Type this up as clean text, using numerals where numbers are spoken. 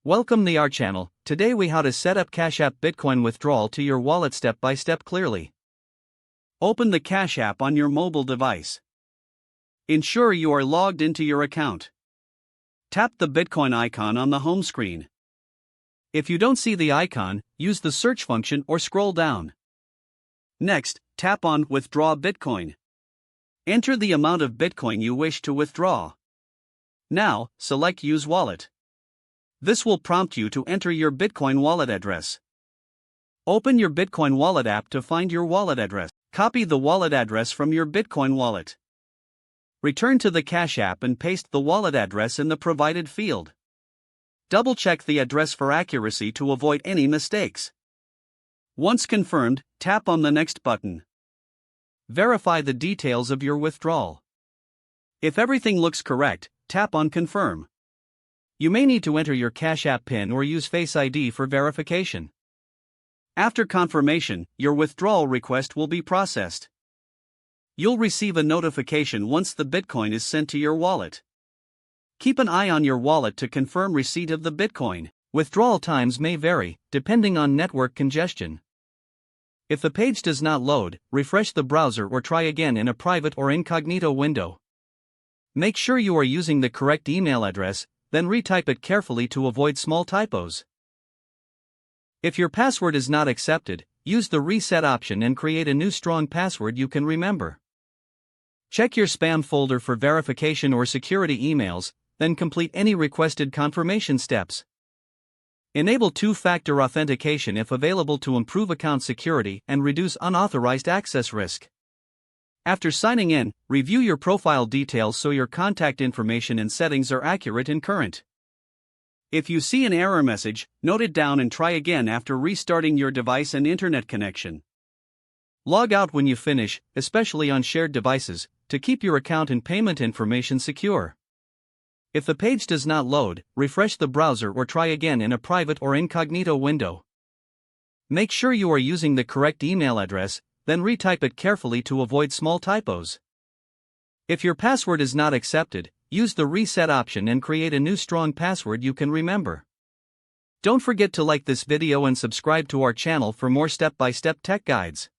Welcome to our channel. Today we how to set up Cash App Bitcoin withdrawal to your wallet step by step clearly. Open the Cash App on your mobile device. Ensure you are logged into your account. Tap the Bitcoin icon on the home screen. If you don't see the icon, use the search function or scroll down. Next, tap on Withdraw Bitcoin. Enter the amount of Bitcoin you wish to withdraw. Now, select Use Wallet. This will prompt you to enter your Bitcoin wallet address. Open your Bitcoin wallet app to find your wallet address. Copy the wallet address from your Bitcoin wallet. Return to the Cash App and paste the wallet address in the provided field. Double-check the address for accuracy to avoid any mistakes. Once confirmed, tap on the Next button. Verify the details of your withdrawal. If everything looks correct, tap on Confirm. You may need to enter your Cash App PIN or use Face ID for verification. After confirmation, your withdrawal request will be processed. You'll receive a notification once the Bitcoin is sent to your wallet. Keep an eye on your wallet to confirm receipt of the Bitcoin. Withdrawal times may vary, depending on network congestion. If the page does not load, refresh the browser or try again in a private or incognito window. Make sure you are using the correct email address, then retype it carefully to avoid small typos. If your password is not accepted, use the reset option and create a new strong password you can remember. Check your spam folder for verification or security emails, then complete any requested confirmation steps. Enable two-factor authentication if available to improve account security and reduce unauthorized access risk. After signing in, review your profile details so your contact information and settings are accurate and current. If you see an error message, note it down and try again after restarting your device and internet connection. Log out when you finish, especially on shared devices, to keep your account and payment information secure. If the page does not load, refresh the browser or try again in a private or incognito window. Make sure you are using the correct email address, then retype it carefully to avoid small typos. If your password is not accepted, use the reset option and create a new strong password you can remember. Don't forget to like this video and subscribe to our channel for more step-by-step tech guides.